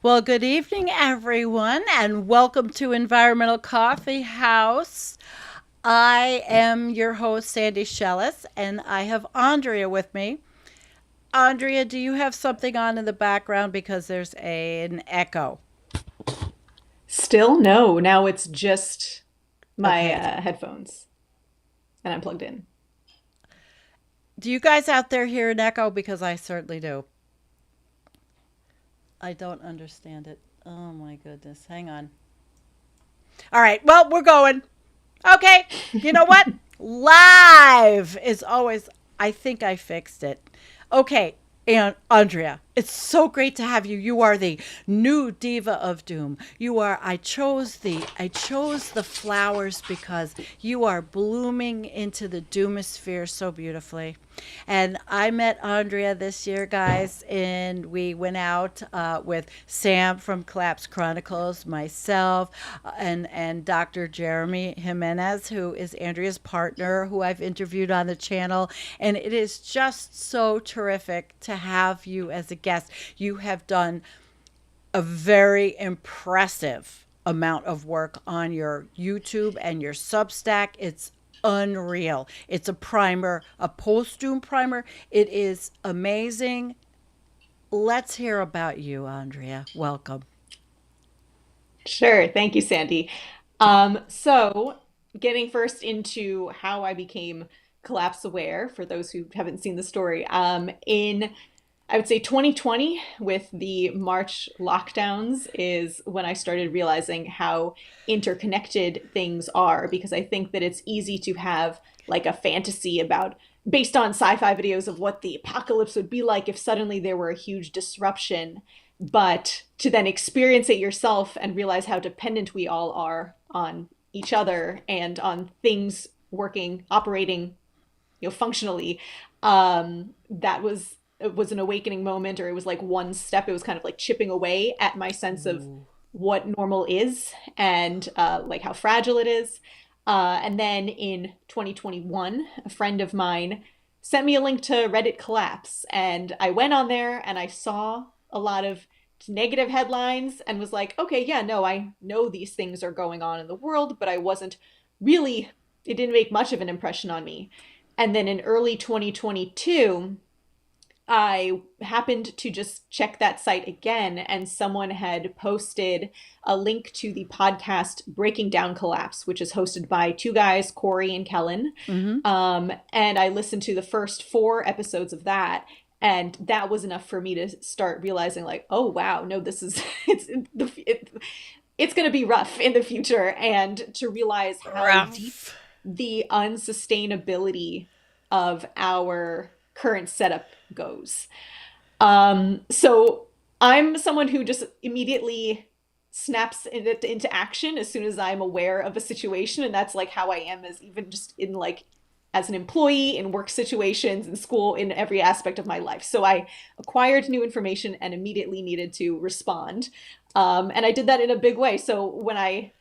Well, good evening, everyone, and welcome to Environmental Coffee House. I am your host, Sandy Shellis, and I have Andrea with me. Andrea, do you have something on in the background because there's an echo? Still, no. Now it's just my Okay. headphones, and I'm plugged in. Do you guys out there hear an echo? Because I certainly do. I don't understand it. Oh my goodness. Hang on. All right. Well, we're going. Okay. You know what? Live is always, I think I fixed it. Okay. And Andrea, it's so great to have you. You are the new diva of doom. You are, I chose the flowers because you are blooming into the doomosphere so beautifully. And I met Andrea this year, guys, and we went out with Sam from Collapse Chronicles, myself, and Dr. Jeremy Jiménez, who is Andrea's partner, who I've interviewed on the channel. And it is just so terrific to have you as a guest. You have done a very impressive amount of work on your YouTube and your Substack. It's unreal. It's a primer, a post doom primer. It is amazing. Let's hear about you, Andrea. Welcome. Sure. Thank you, Sandy. So getting first into how I became collapse aware, for those who haven't seen the story, in I would say 2020, with the March lockdowns, is when I started realizing how interconnected things are, because I think that it's easy to have like a fantasy about based on sci-fi videos of what the apocalypse would be like if suddenly there were a huge disruption, but to then experience it yourself and realize how dependent we all are on each other and on things working, operating, functionally. That was it was an awakening moment, or it was like one step. It was kind of like chipping away at my sense of Ooh. what normal is, and like how fragile it is. And then in 2021, a friend of mine sent me a link to Reddit Collapse, and I went on there and I saw a lot of negative headlines and was like, okay, yeah, no, I know these things are going on in the world, but I wasn't really, it didn't make much of an impression on me. And then in early 2022, I happened to just check that site again, and someone had posted a link to the podcast Breaking Down Collapse, which is hosted by two guys, Corey and Kellen. Mm-hmm. And I listened to the first four episodes of that, and that was enough for me to start realizing, like, oh wow, no, this is it's going to be rough in the future, and to realize how deep Rough. the unsustainability of our current setup goes. So I'm someone who just immediately snaps into action as soon as I'm aware of a situation, and that's like how I am, as even just in like as an employee, in work situations, in school, in every aspect of my life. So I acquired new information and immediately needed to respond. And I did that in a big way. So when I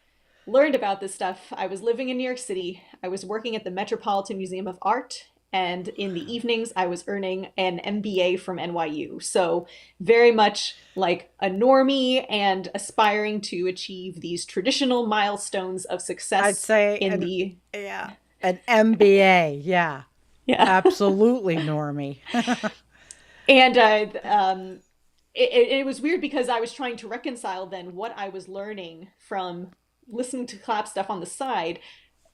learned about this stuff, I was living in New York City. I was working at the Metropolitan Museum of Art. And in the evenings, I was earning an MBA from NYU. So, very much like a normie and aspiring to achieve these traditional milestones of I'd success say in an the, yeah, an MBA. Yeah, yeah. absolutely, Normie. And it was weird because I was trying to reconcile then what I was learning from listening to clap stuff on the side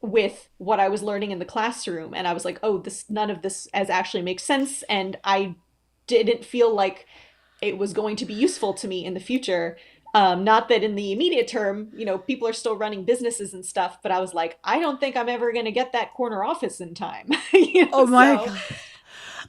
with what I was learning in the classroom. And I was like, oh, this none of this as actually makes sense. And I didn't feel like it was going to be useful to me in the future. Not that in the immediate term, people are still running businesses and stuff, but I was like, I don't think I'm ever going to get that corner office in time. Oh my So god.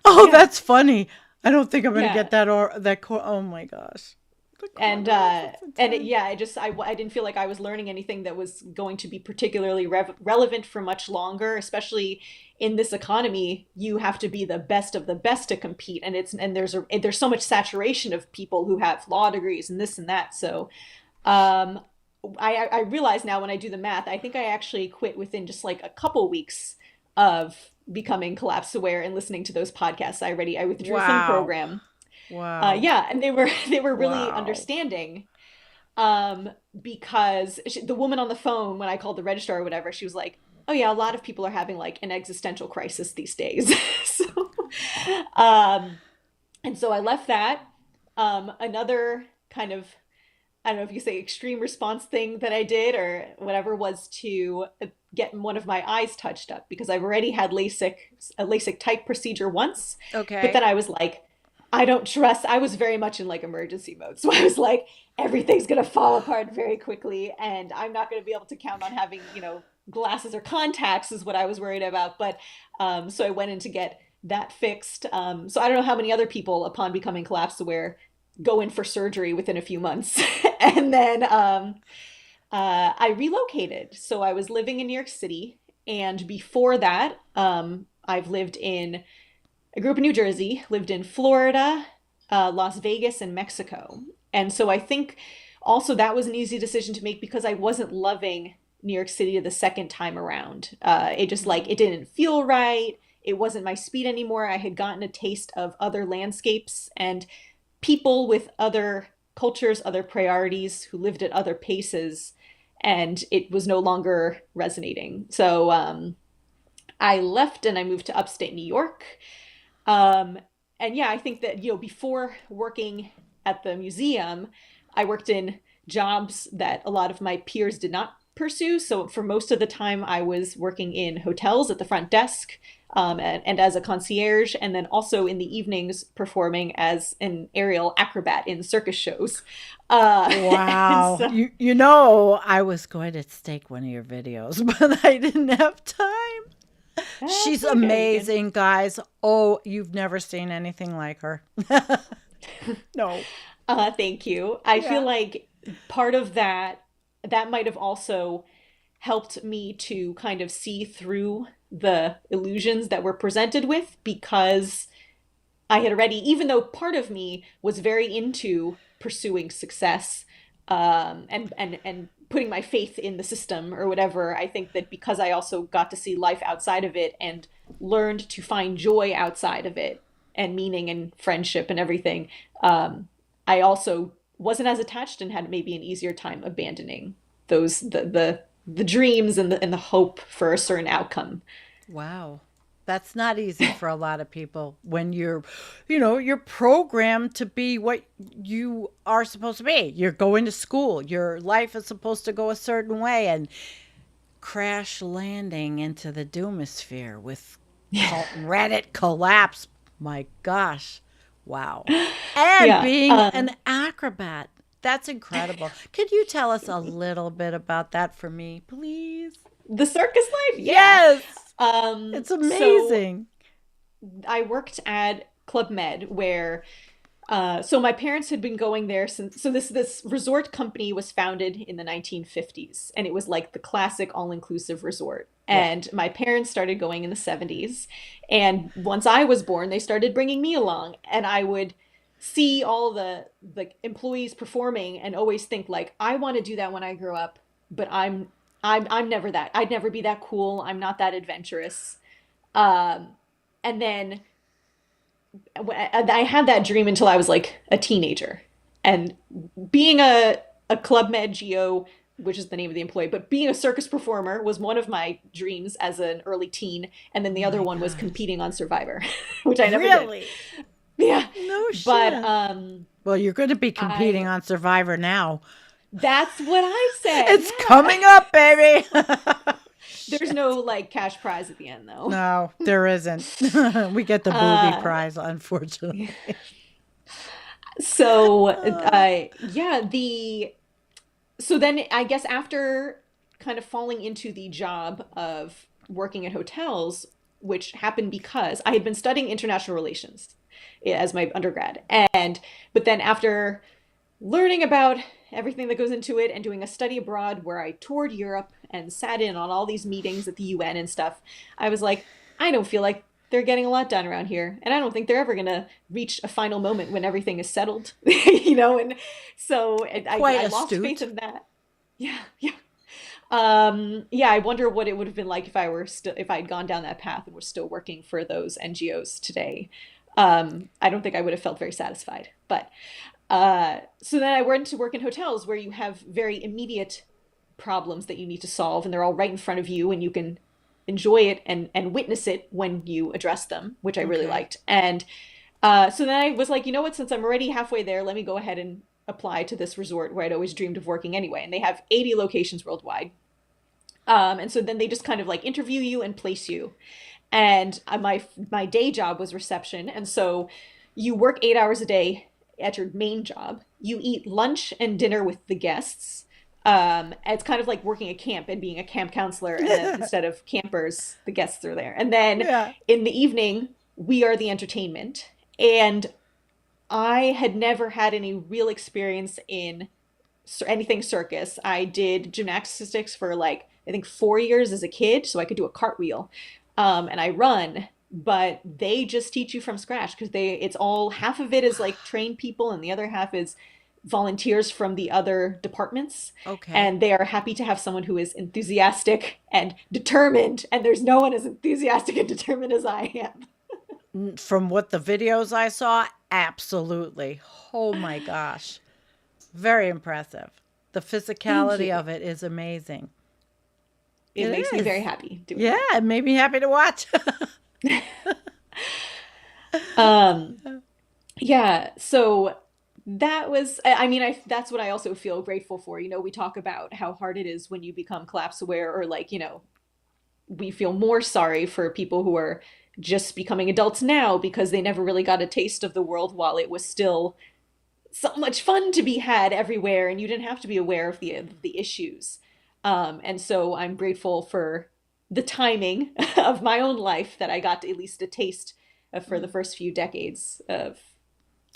Oh, yeah, that's funny. I don't think I'm gonna yeah. get that or that. Oh my gosh, the and corner office in time. yeah, I didn't feel like I was learning anything that was going to be particularly relevant for much longer, especially in this economy. You have to be the best of the best to compete, and there's so much saturation of people who have law degrees and this and that. So um I realize now, when I do the math, I think I actually quit within just like a couple weeks of becoming collapse aware and listening to those podcasts. I withdrew from the Wow. program. Wow. Yeah, and they were really Wow. understanding, because the woman on the phone when I called the registrar or whatever, she was like, "Oh yeah, a lot of people are having like an existential crisis these days." So, um, and so I left that. Another kind of, I don't know if you say extreme response thing that I did or whatever, was to get one of my eyes touched up because I've already had a LASIK type procedure once. But Okay. then I was like, I don't trust. I was very much in like emergency mode. So I was like, everything's going to fall apart very quickly. And I'm not going to be able to count on having, glasses or contacts is what I was worried about. But so I went in to get that fixed. So I don't know how many other people, upon becoming collapse aware, go in for surgery within a few months. And then I relocated. So I was living in New York City. And before that, I grew up in New Jersey, lived in Florida, Las Vegas, and Mexico. And so I think also that was an easy decision to make because I wasn't loving New York City the second time around. It just like, Mm. it didn't feel right. It wasn't my speed anymore. I had gotten a taste of other landscapes and people with other cultures, other priorities, who lived at other paces, and it was no longer resonating. So I left and I moved to upstate New York. Um, and yeah, I think that, before working at the museum, I worked in jobs that a lot of my peers did not pursue. So for most of the time, I was working in hotels at the front desk, and as a concierge, and then also in the evenings performing as an aerial acrobat in circus shows. And Wow. so, I was going to stake one of your videos, but I didn't have time. that's She's okay. We can. amazing, guys. Oh, you've never seen anything like her. No. Thank you. I feel Yeah. like part of that might have also helped me to kind of see through the illusions that we're presented with because I had already, even though part of me was very into pursuing success, and putting my faith in the system or whatever, I think that because I also got to see life outside of it and learned to find joy outside of it and meaning and friendship and everything, I also wasn't as attached and had maybe an easier time abandoning those the dreams and the hope for a certain outcome. Wow. That's not easy for a lot of people when you're programmed to be what you are supposed to be. You're going to school. Your life is supposed to go a certain way and crash landing into the Doomosphere with Reddit collapse. My gosh. Wow. And Yeah. being an acrobat. That's incredible. Could you tell us a little bit about that for me, please? The circus life, yeah. Yes. It's So amazing. I worked at Club Med where so my parents had been going there since, so this resort company was founded in the 1950s and it was like the classic all-inclusive resort. Yeah. And my parents started going in the 70s, and once I was born they started bringing me along, and I would see all the employees performing and always think like I want to do that when I grow up, but I'm never that. I'd never be that cool. I'm not that adventurous. Um, and then I had that dream until I was like a teenager. And being a Club Med GO, which is the name of the employee, but being a circus performer was one of my dreams as an early teen. And then Oh the other my one was gosh. competing on Survivor, which I never did. Really? Yeah. No But shit. Well, you're going to be competing I on Survivor now. that's what I said. It's Yeah. coming up, baby. There's Shit. no like cash prize at the end though. No, there isn't. We get the booby Uh prize, unfortunately. so Uh, yeah, the so then I guess after kind of falling into the job of working at hotels, which happened because I had been studying international relations as my undergrad. And but then after learning about everything that goes into it and doing a study abroad where I toured Europe and sat in on all these meetings at the UN and stuff, I was like, I don't feel like they're getting a lot done around here. And I don't think they're ever going to reach a final moment when everything is settled, And so Quite I lost faith astute. in that. Yeah, yeah. Yeah, I wonder what it would have been like if I were still if I had gone down that path and was still working for those NGOs today. I don't think I would have felt very satisfied. But so then I went to work in hotels where you have very immediate problems that you need to solve, and they're all right in front of you, and you can enjoy it and witness it when you address them, which I really Okay. liked. And so then I was like, you know what, since I'm already halfway there, let me go ahead and apply to this resort where I'd always dreamed of working anyway. And they have 80 locations worldwide. And so then they just kind of like interview you and place you. And my day job was reception, and so you work 8 hours a day at your main job. You eat lunch and dinner with the guests. It's kind of like working at camp and being a camp counselor, and then instead of campers, the guests are there. And then Yeah. in the evening, we are the entertainment. And I had never had any real experience in anything circus. I did gymnastics for like, I think 4 years as a kid, so I could do a cartwheel. And I run, but they just teach you from scratch because it's all, half of it is like trained people and the other half is volunteers from the other departments. Okay. And they are happy to have someone who is enthusiastic and determined. And there's no one as enthusiastic and determined as I am. From what the videos I saw, absolutely. Oh my gosh. Very impressive. The Thank physicality you. of it is amazing. It It makes me very is. happy doing Yeah, that. it made me happy to watch. Um, yeah, so that was, I mean, that's what I also feel grateful for. You know, we talk about how hard it is when you become collapse aware, or like, you know, we feel more sorry for people who are just becoming adults now because they never really got a taste of the world while it was still so much fun to be had everywhere and you didn't have to be aware of the issues. And so I'm grateful for the timing of my own life that I got at least a taste of for the first few decades of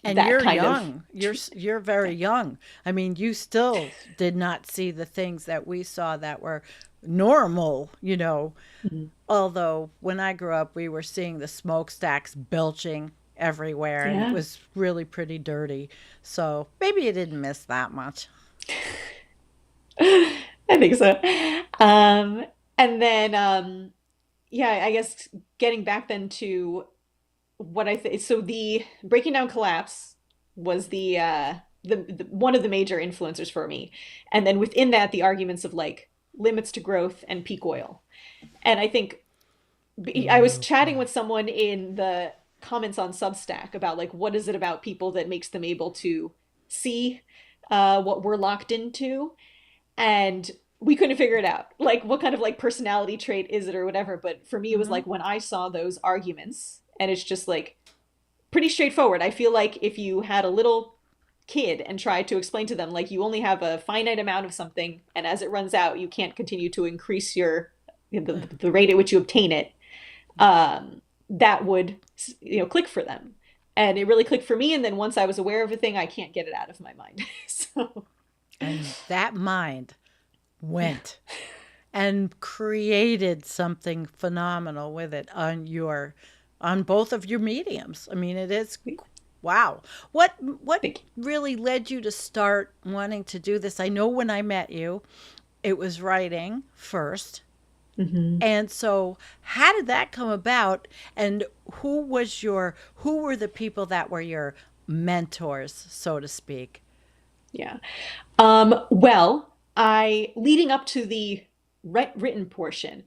And that you're kind of. young. You're very Yeah. young. I mean, you still did not see the things that we saw that were normal, you know. Mhm. Although when I grew up, we were seeing the smokestacks belching everywhere and it Yeah, was really pretty dirty. So maybe you didn't miss that much. I think so. Um, and then, yeah, I guess getting back then to what I think. So the Breaking Down Collapse was the one of the major influencers for me, and then within that, the arguments of like limits to growth and peak oil. And I think I was Ooh, chatting yeah. with someone in the comments on Substack about like what is it about people that makes them able to see what we're locked into, and we couldn't figure it out. Like what kind of like personality trait is it or whatever. But for me, it was Hmm. like when I saw those arguments, and it's just like pretty straightforward. I feel like if you had a little kid and tried to explain to them like you only have a finite amount of something, and as it runs out, you can't continue to increase the rate at which you obtain it, that would click for them. And it really clicked for me. And then once I was aware of a thing, I can't get it out of my mind. So And that mind yeah. went and created something phenomenal with it on both of your mediums. I mean, it is wow. What Thank really led you to start wanting to do this? I know when I met you, it was writing first. you. Hmm. And so how did that come about and who were the people that were your mentors, so to speak? Yeah. Well, I leading up to the written portion,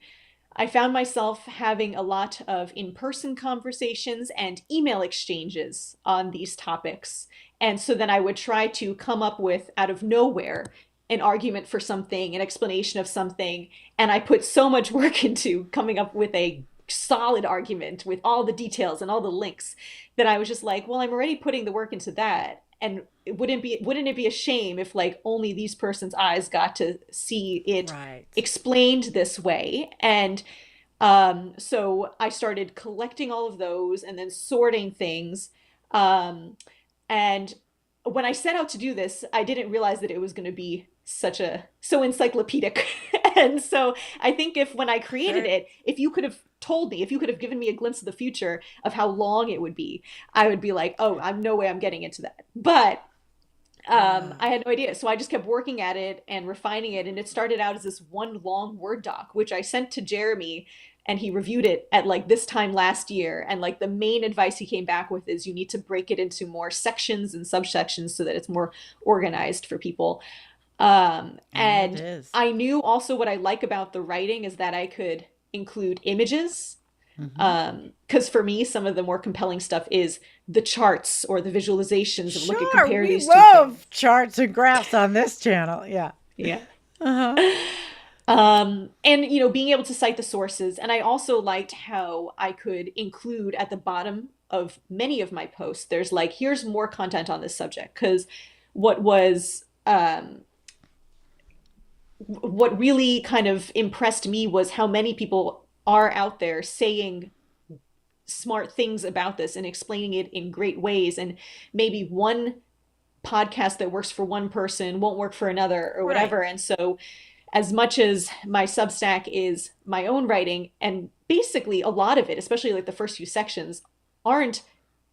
I found myself having a lot of in-person conversations and email exchanges on these topics. And so then I would try to come up with, out of nowhere, an argument for something, an explanation of something. And I put so much work into coming up with a solid argument with all the details and all the links that I was just like, well, I'm already putting the work into that. And wouldn't it be a shame if like only these person's eyes got to see it Right. explained this way? And so I started collecting all of those and then sorting things. Um, and when I set out to do this, I didn't realize that it was going to be so encyclopedic. And so I think if when I created Okay. it, if you could have told me, if you could have given me a glimpse of the future of how long it would be, I would be like, oh, I'm no way I'm getting into that. But Yeah. I had no idea. So I just kept working at it and refining it. And it started out as this one long Word doc, which I sent to Jeremy. and he reviewed it at like this time last year. And like the main advice he came back with is you need to break it into more sections and subsections so that it's more organized for people. Yeah, it And is. I knew also what I like about the writing is that I could include images. Mm-hmm. Because for me, some of the more compelling stuff is the charts or the visualizations of look at Sure, compare we these two things. love charts and graphs on this channel. Yeah. Yeah. Uh-huh. And being able to cite the sources. And I also liked how I could include at the bottom of many of my posts, there's like, here's more content on this subject. Because what was what really kind of impressed me was how many people are out there saying smart things about this and explaining it in great ways. And maybe one podcast that works for one person won't work for another or Right. whatever. And so, as much as my Substack is my own writing, and basically a lot of it, especially like the first few sections, aren't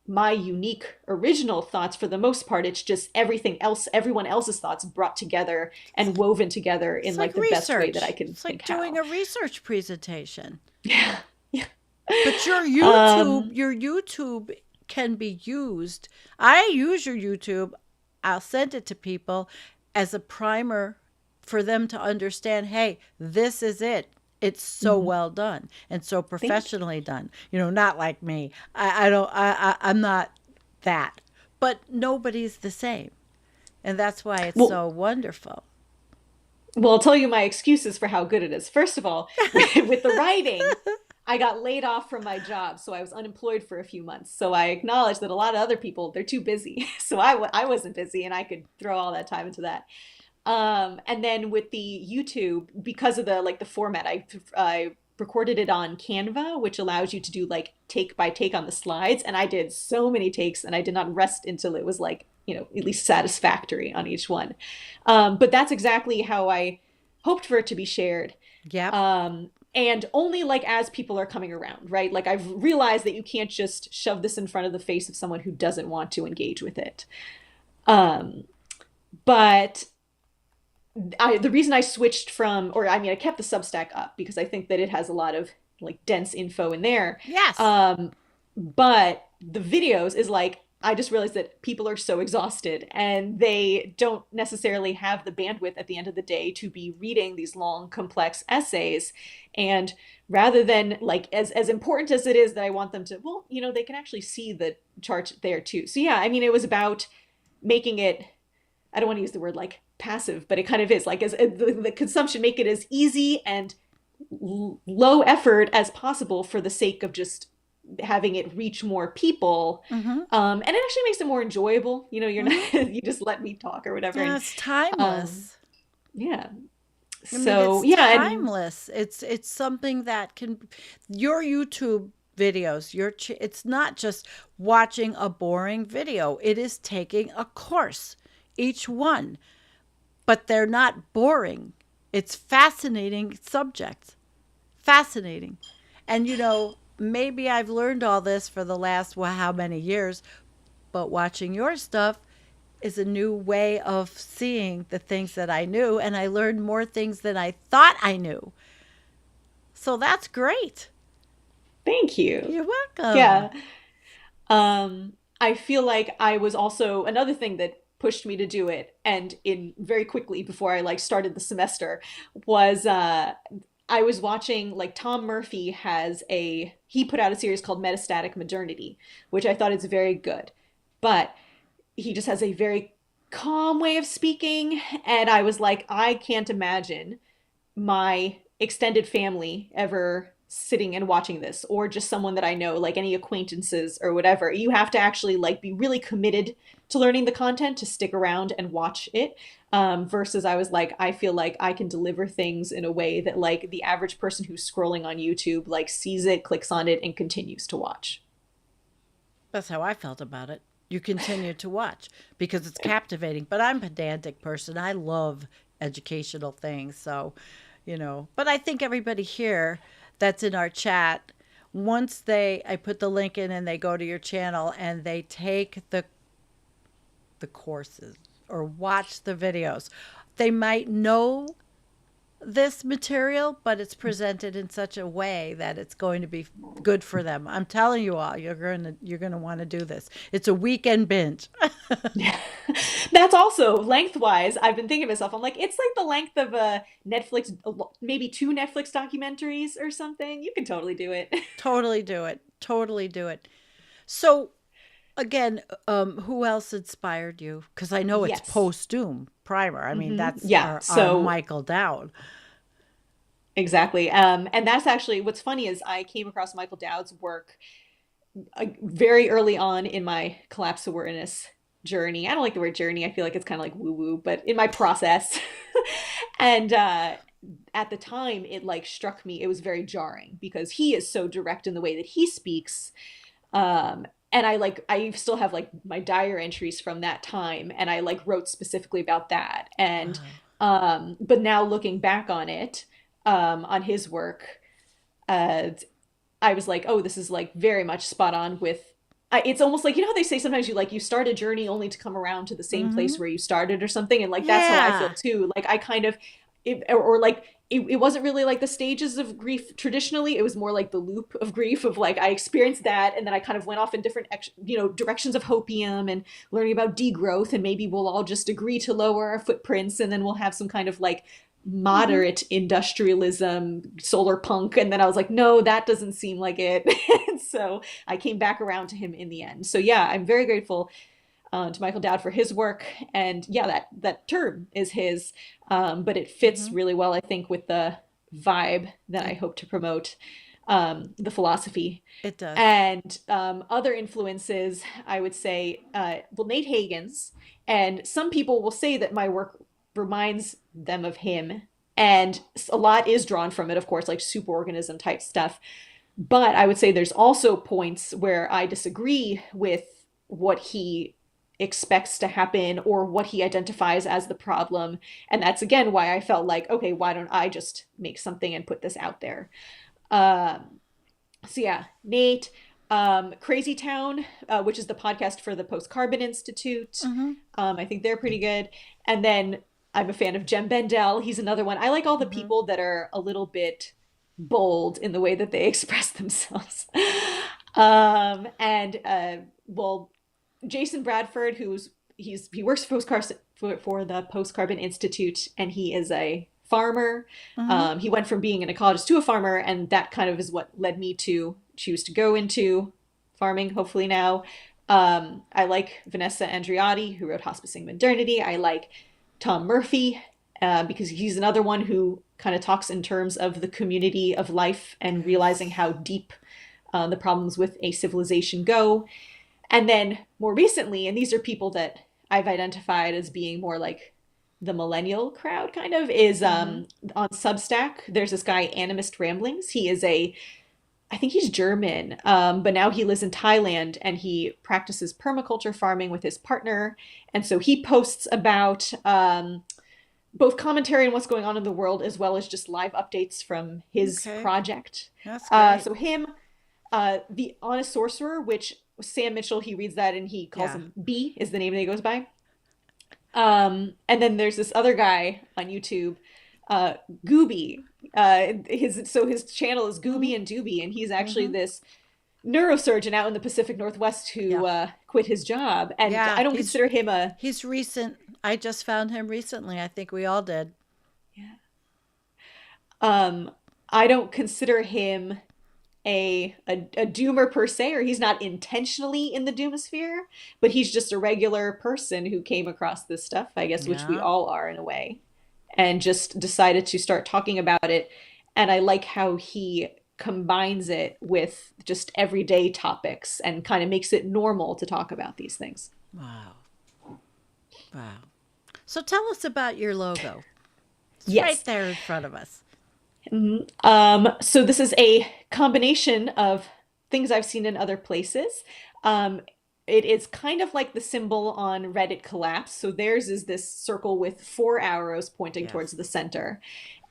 my unique original thoughts for the most part. It's just everything else, everyone else's thoughts brought together and woven together in It's like like the best way that I research. can It's like think doing how. a research presentation. Yeah. Yeah. But Um, Your YouTube can be used. I use your YouTube. I'll send it to people as a primer for them to understand, hey, this is it. It's so mhm. well done and so Thank you. professionally done. Not like me. I don't I'm not that. But nobody's the same. And that's why it's Well, so wonderful. I'll tell you my excuses for how good it is. First of all, with the writing, I got laid off from my job, so I was unemployed for a few months. So I acknowledge that a lot of other people, they're too busy. So I wasn't busy and I could throw all that time into that. And then with the YouTube, because of the like the format, I recorded it on Canva, which allows you to do like take by take on the slides. And I did so many takes and I did not rest until it was like, at least satisfactory on each one. But that's exactly how I hoped for it to be shared. Yep. And only like as people are coming around, right? Like I've realized that you can't just shove this in front of the face of someone who doesn't want to engage with it. Um, but the reason I switched from, or I mean, I kept the Substack up because I think that it has a lot of like dense info in there. Yes. Um, but the videos is like, I just realized that people are so exhausted and they don't necessarily have the bandwidth at the end of the day to be reading these long, complex essays. And rather than like, as important as it is that I want them to, well, they can actually see the chart there too. So yeah, I mean, it was about making it, I don't want to use the word like passive, but it kind of is like as the consumption, make it as easy and low effort as possible for the sake of just having it reach more people. Mm-hmm. And it actually makes it more enjoyable. You're Mm-hmm. not, you just let me talk or whatever. Yeah, And it's um, timeless. yeah. I mean, So it's yeah. And timeless. It's something that can your YouTube videos, it's not just watching a boring video. It is taking a course, each one, but they're not boring. It's fascinating subjects. Fascinating. And maybe I've learned all this for the last how many years, but watching your stuff is a new way of seeing the things that I knew, and I learned more things than I thought I knew. So that's great. thank you. You're welcome. Yeah. I feel like I was also another thing that pushed me to do it, and in very quickly before I like started the semester, was I was watching like Tom Murphy he put out a series called Metastatic Modernity, which I thought is very good, but he just has a very calm way of speaking, and I was like, I can't imagine my extended family ever sitting and watching this, or just someone that I know, like any acquaintances or whatever. You have to actually like be really committed to learning the content to stick around and watch it. Versus I was like, I feel like I can deliver things in a way that like the average person who's scrolling on YouTube like sees it, clicks on it, and continues to watch. That's how I felt about it. You continue to watch because it's captivating. But I'm a pedantic person. I love educational things. So, but I think everybody here that's in our chat, once I put the link in and they go to your channel and they take the courses or watch the videos, they might know this material, but it's presented in such a way that it's going to be good for them. I'm telling you all, you're gonna want to do this. It's a weekend binge. Yeah. That's also lengthwise. I've been thinking to myself, I'm like, it's like the length of a Netflix, maybe two Netflix documentaries or something. You can totally do it. Totally do it. Totally do it. So again, who else inspired you? Because I know it's Yes. post Doom primer. I mean, that's Yeah. our So Michael Dowd. exactly. And that's actually what's funny is I came across Michael Dowd's work very early on in my collapse awareness journey. I don't like the word journey. I feel like it's kind of like woo woo, but in my process. And at the time, it like struck me. It was very jarring because he is so direct in the way that he speaks. And I still have like my diary entries from that time, and I like wrote specifically about that. And Wow. but now looking back on it, on his work, uh, I was like, oh, this is like very much spot on with. It's almost like, you know how they say sometimes you start a journey only to come around to the same place Mm-hmm. where you started or something, and like that's how I feel Yeah. too. Like I kind of, or like it wasn't really like the stages of grief traditionally. It was more like the loop of grief of like I experienced that, and then I kind of went off in different directions of hopium and learning about degrowth, and maybe we'll all just agree to lower our footprints, and then we'll have some kind of like Mm-hmm. moderate industrialism, solar punk. And then I was like, no, that doesn't seem like it. And so I came back around to him in the end. So yeah, I'm very grateful to Michael Dowd for his work. And yeah, that term is his, but it fits Mm-hmm. really well, I think, with the vibe that I It hope to promote, the philosophy. it does. And other influences, I would say, well, Nate Hagen's. And some people will say that my work reminds them of him. And a lot is drawn from it, of course, like superorganism type stuff. But I would say there's also points where I disagree with what he expects to happen or what he identifies as the problem. And that's again why I felt like, okay, why don't I just make something and put this out there? Um, so yeah, Nate, Crazy Town, which is the podcast for the Post Carbon Institute. Mm-hmm. I think they're pretty good. And then I'm a fan of Jem Bendell. He's another one. I like all the Mm-hmm. people that are a little bit bold in the way that they express themselves. And well, Jason Bradford, he works for the Post Carbon Institute, and he is a farmer. Mm-hmm. He went from being an ecologist to a farmer, and that kind of is what led me to choose to go into farming. Hopefully now, I like Vanessa Andreotti, who wrote Hospicing Modernity. I like Tom Murphy, because he's another one who kind of talks in terms of the community of life and realizing Yes. how deep the problems with a civilization go. And then more recently, and these are people that I've identified as being more like the millennial crowd, kind of, is Mm-hmm. on Substack. There's this guy, Animist Ramblings. I think he's German, but now he lives in Thailand and he practices permaculture farming with his partner. And so he posts about both commentary on what's going on in the world as well as just live updates from his Okay. project. That's great. So him, the Honest Sorcerer, which Sam Mitchell, he reads that and he calls Yeah. him B, is the name that he goes by. And then there's this other guy on YouTube, uh, Gooby. His channel is Mm-hmm. Gooby and Dooby, and he's actually Mm-hmm. this neurosurgeon out in the Pacific Northwest Yeah. who quit his job. And Yeah. I don't consider him a. He's recent. I just found him recently. I think we all did. Yeah. Um, I don't consider him a doomer per se, or he's not intentionally in the doomosphere, but he's just a regular person who came across this stuff, I guess, which we Yeah. all are in a way, and just decided to start talking about it. And I like how he combines it with just everyday topics and kind of makes it normal to talk about these things. Wow. Wow. So tell us about your logo. It's right Yes. there in front of us. So this is a combination of things I've seen in other places. Um, it is kind of like the symbol on Reddit collapse. So theirs is this circle with four arrows pointing towards Yes. the center.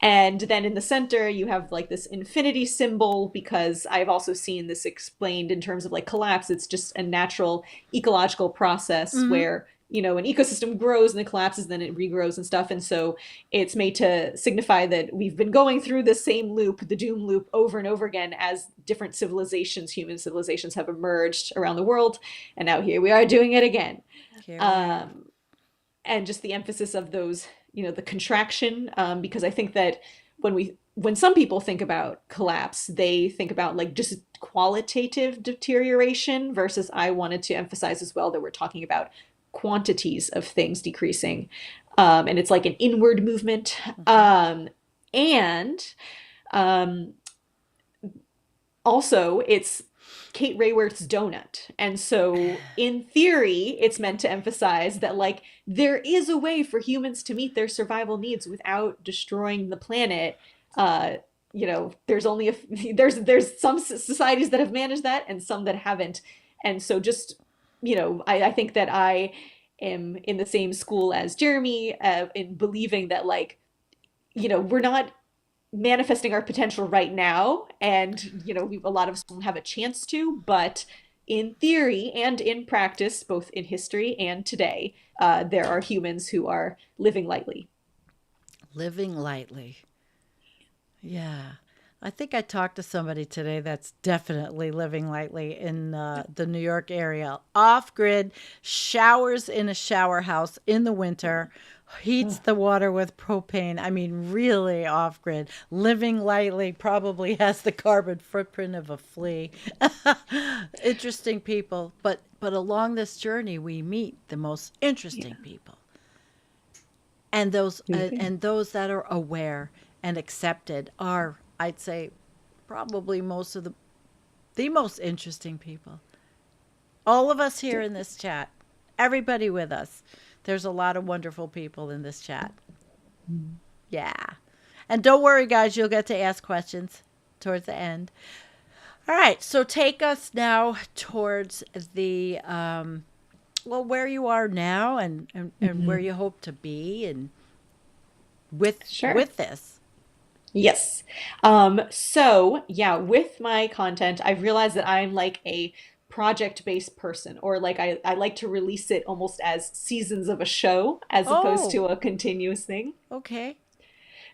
And then in the center, you have like this infinity symbol because I've also seen this explained in terms of like collapse. It's just a natural ecological process Mm-hmm. where an ecosystem grows and then collapses, then it regrows and stuff. And so it's made to signify that we've been going through the same loop, the doom loop, over and over again as different civilizations, human civilizations, have emerged around the world. And now here we are doing it again. Here we are. And just the emphasis of those, the contraction, because I think that when some people think about collapse, they think about like just qualitative deterioration, versus I wanted to emphasize as well that we're talking about quantities of things decreasing. And it's like an inward movement. And also it's Kate Rayworth's donut. And so in theory, it's meant to emphasize that like there is a way for humans to meet their survival needs without destroying the planet. There's only there's some societies that have managed that and some that haven't. And so just, I think that I am in the same school as Jeremy, in believing that like, we're not manifesting our potential right now, and a lot of us won't have a chance to, but in theory and in practice, both in history and today, there are humans who are living lightly. Living lightly. Yeah. I think I talked to somebody today that's definitely living lightly in the New York area. Off grid, showers in a shower house in the winter, heats the water with propane. I mean, really off grid. Living lightly probably has the carbon footprint of a flea. Interesting people. But along this journey, we meet the most interesting people. And those that are aware and accepted are, I'd say, probably most of the most interesting people. All of us here in this chat, everybody with us. There's a lot of wonderful people in this chat. Yeah. And don't worry, guys, you'll get to ask questions towards the end. All right. So take us now towards the, where you are now and where you hope to be and with this. Yes. With my content, I've realized that I'm like a project-based person, or like I like to release it almost as seasons of a show as opposed to a continuous thing. Okay.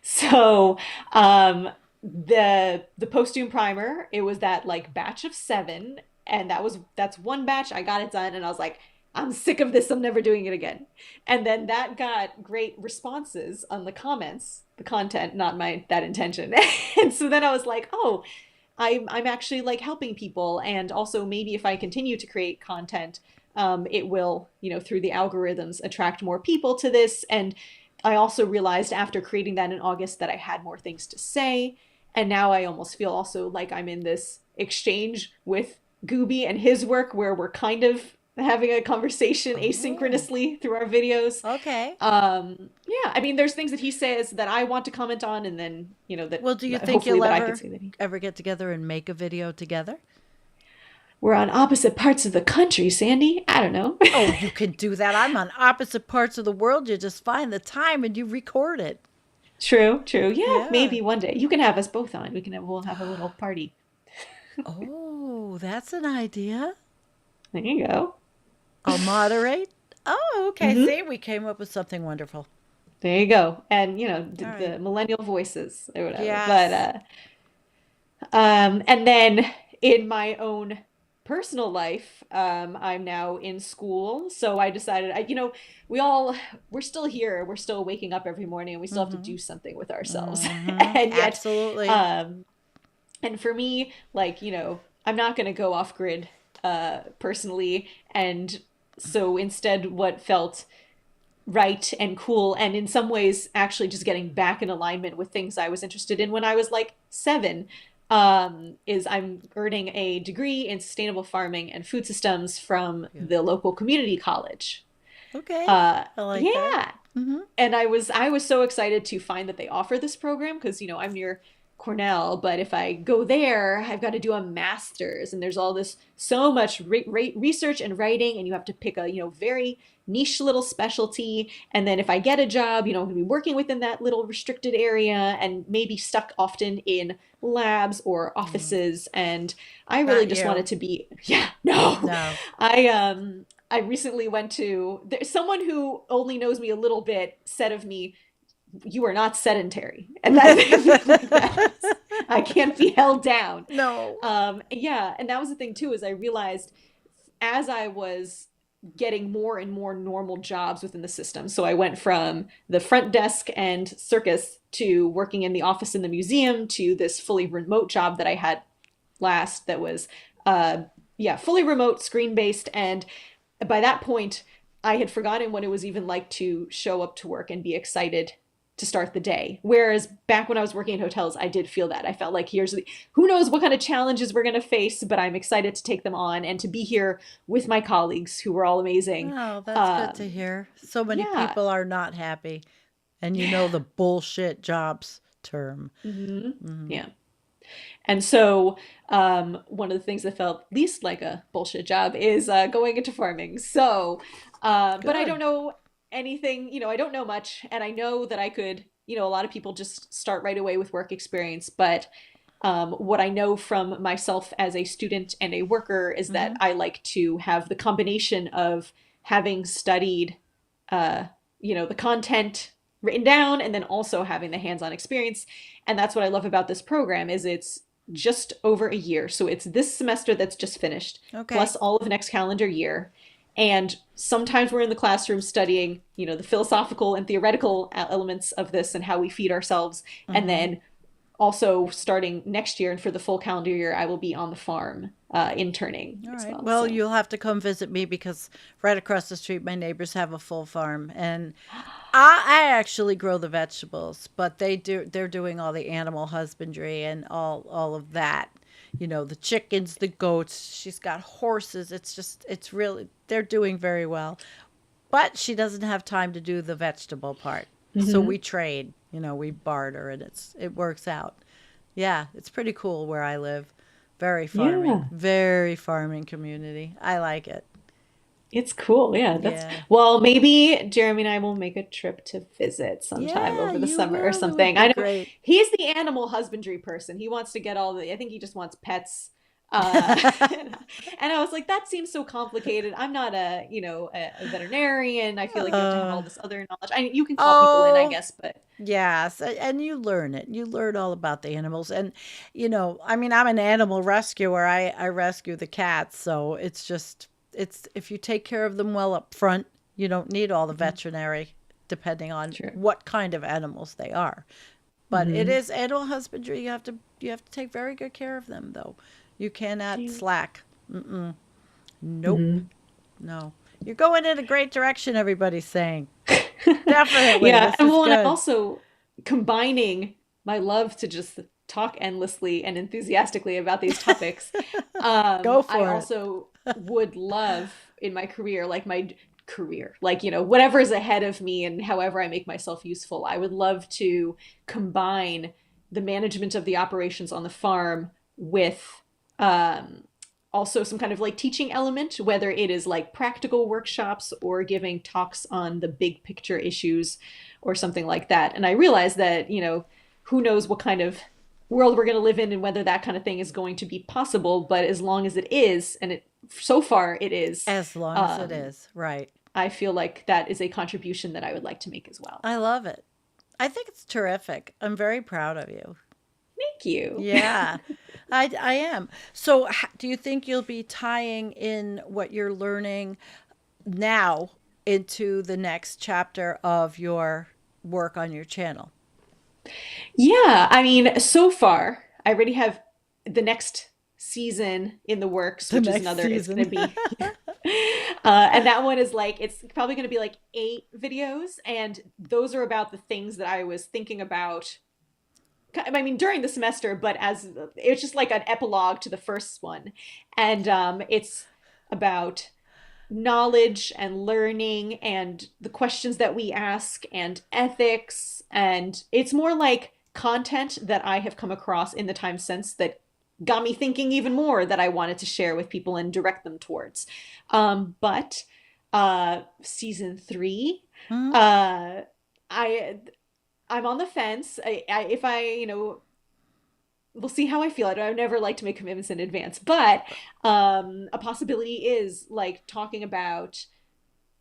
So, the post-doom primer, it was that like batch of 7, and that's one batch. I got it done, and I was like, I'm sick of this. I'm never doing it again. And then that got great responses on the comments, the content, not that intention. And so then I was like, oh, I'm actually like helping people. And also maybe if I continue to create content, it will, through the algorithms, attract more people to this. And I also realized after creating that in August that I had more things to say. And now I almost feel also like I'm in this exchange with Gooby and his work where we're kind of having a conversation asynchronously through our videos. Okay. I mean, there's things that he says that I want to comment on, and then, that. Well, do you think you'll ever get together and make a video together? We're on opposite parts of the country, Sandy. I don't know. Oh, you can do that. I'm on opposite parts of the world. You just find the time and you record it. True. Yeah, maybe one day. You can have us both on. We'll have a little party. Oh, that's an idea. There you go. I'll moderate. Oh, okay. See, we came up with something wonderful. There you go. And, the millennial voices or whatever. Yes. But, and then in my own personal life, I'm now in school. So I decided, we're still here. We're still waking up every morning, and we still have to do something with ourselves. And yet, absolutely. And for me, like, I'm not going to go off grid personally. And so instead, what felt right and cool, and in some ways actually just getting back in alignment with things I was interested in when I was like 7, is I'm earning a degree in sustainable farming and food systems from the local community college. Okay. I like that. Yeah. Mm-hmm. And I was so excited to find that they offer this program, because, I'm near Cornell, but if I go there, I've got to do a master's, and there's all this so much research and writing, and you have to pick a very niche little specialty. And then if I get a job, I'm going to be working within that little restricted area and maybe stuck often in labs or offices. And I really just wanted to be, no. I recently went to someone who only knows me a little bit said of me, "You are not sedentary," and that made me like I can't be held down. No. Yeah, and that was the thing too, is I realized as I was getting more and more normal jobs within the system. So I went from the front desk and circus to working in the office in the museum to this fully remote job that I had last that was yeah, fully remote, screen based. And by that point, I had forgotten what it was even like to show up to work and be excited to start the day. Whereas back when I was working in hotels, I did feel that. I felt like who knows what kind of challenges we're going to face, but I'm excited to take them on and to be here with my colleagues who were all amazing. Oh, that's good to Um, hear. So many yeah. people are not happy. And you know the bullshit jobs term. hmm Mm. Yeah. And so, one of the things that felt least like a bullshit job is going into farming. So, but I don't Good. know anything, I don't know much. And I know that I could, a lot of people just start right away with work experience. But what I know from myself as a student and a worker is that Hmm. I like to have the combination of having studied, uh, the content written down and then also having the hands-on experience. And that's what I love about this program is it's just over a year. So it's this semester that's just finished, Okay. plus all of next calendar year. And sometimes we're in the classroom studying, the philosophical and theoretical elements of this and how we feed ourselves. And Hmm. then also starting next year and for the full calendar year, I will be on the farm interning All as right. well. Well, So, you'll have to come visit me because right across the street, my neighbors have a full farm, and I actually grow the vegetables, but they're doing all the animal husbandry and all of that. You know, the chickens, the goats. She's got horses. It's really they're doing very well. But she doesn't have time to do the vegetable part. So mhm. we trade, we barter and it works out. Yeah, it's pretty cool where I live. Yeah. Very farming community. I like it. It's cool. Yeah, Yeah. well, maybe Jeremy and I will make a trip to visit sometime Yeah, over the you summer or will. It would something. be I know great. he's the animal husbandry person. He wants to get I think he just wants pets. And I was like, that seems so complicated. I'm not a veterinarian. I feel like you have to have all uh, this other knowledge. You can call people in, I oh, guess, but yes. And you learn it. You learn all about the animals. And, I mean, I'm an animal rescuer. I rescue the cats. So if you take care of them well up front, you don't need all the Mhm. veterinary, depending on True. what kind of animals they are. But it hmm is animal husbandry. You have to take very good care of them, though. You cannot Yeah. slack. Mm-mm. Nope. hmm No. You're going in a great direction, everybody's saying. Definitely. Yeah, This and is well, and I'm good. also combining my love to just talk endlessly and enthusiastically about these topics. Go I for it. also would love in my career, like my career, like, whatever's ahead of me and however I make myself useful, I would love to combine the management of the operations on the farm with um, also some kind of like teaching element, whether it is like practical workshops or giving talks on the big picture issues or something like that. And I realize that, who knows what kind of world we're going to live in and whether that kind of thing is going to be possible. But as long as it is, and so far it is, As long as it um, is. Right. I feel like that is a contribution that I would like to make as well. I love it. I think it's terrific. I'm very proud of you. Thank you. Yeah, I am. So, do you think you'll be tying in what you're learning now into the next chapter of your work on your channel? Yeah, I mean, so far, I already have the next season in the works, The which is next another, it's season. going to be, and that one is like, it's probably going to be like 8 videos. And those are about the things that I was thinking about. I mean, during the semester, but as it's just like an epilogue to the first one. And it's about knowledge and learning and the questions that we ask and ethics. And it's more like content that I have come across in the time since that got me thinking even more that I wanted to share with people and direct them towards. But season three, Hmm. uh, I I'm on the fence. If I, we'll see how I feel. I never like to make commitments in advance, but a possibility is like talking about,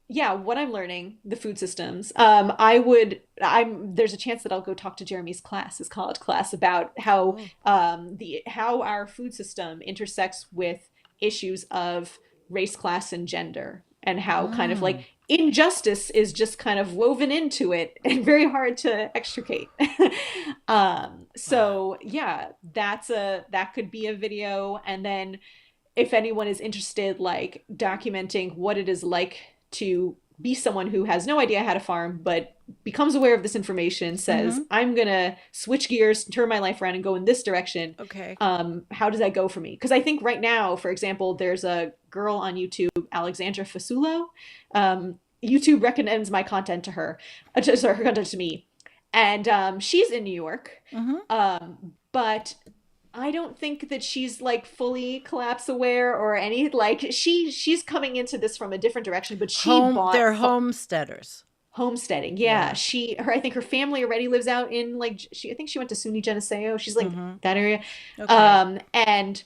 yeah, what I'm learning, the food systems. There's a chance that I'll go talk to Jeremy's class, his college class, about how Cool. how our food system intersects with issues of race, class, and gender, and how kind of like Mm. injustice is just kind of woven into it and very hard to extricate. Wow. So yeah, that could be a video. And then if anyone is interested, like documenting what it is like to be someone who has no idea how to farm, but becomes aware of this information, says, Mm-hmm. I'm going to switch gears, turn my life around, and go in this direction. Okay. How does that go for me? Because I think right now, for example, there's a girl on YouTube, Alexandra Fasulo. YouTube recommends my content to her, sorry, her content to me. And she's in New York. Mm-hmm. But I don't think that she's like fully collapse aware or any like she's coming into this from a different direction, but she bought They're homesteaders. homesteading. Yeah, Yeah. she I think her family already lives out in like I think she went to SUNY Geneseo. She's like Mm-hmm. that area. Okay. And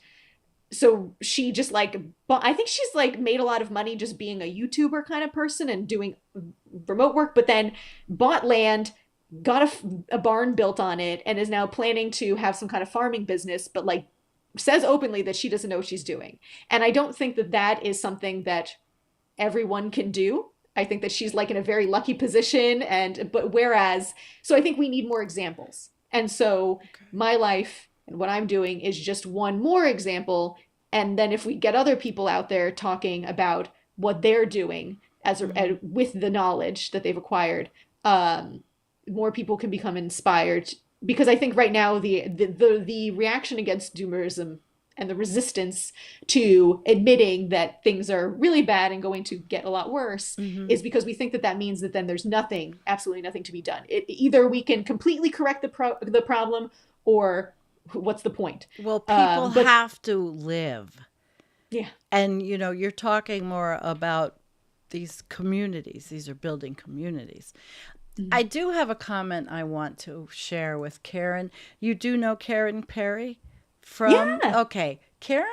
so she just like but I think she's like made a lot of money just being a YouTuber kind of person and doing remote work, but then bought land, got a barn built on it, and is now planning to have some kind of farming business, but like says openly that she doesn't know what she's doing. And I don't think that that is something that everyone can do. I think that she's like in a very lucky position. And but whereas, so I think we need more examples. And so Okay. my life and what I'm doing is just one more example. And then if we get other people out there talking about what they're doing Mm-hmm. with the knowledge that they've acquired, more people can become inspired. Because I think right now the reaction against doomerism and the resistance to admitting that things are really bad and going to get a lot worse Mm-hmm. is because we think that that means that then there's nothing, absolutely nothing to be done. Either we can completely correct the problem, or what's the point? Well, people But have to live. yeah, And, you're talking more about these communities. These are building communities. I do have a comment I want to share with Karen. You do know Karen Perry from, yeah. okay. Karen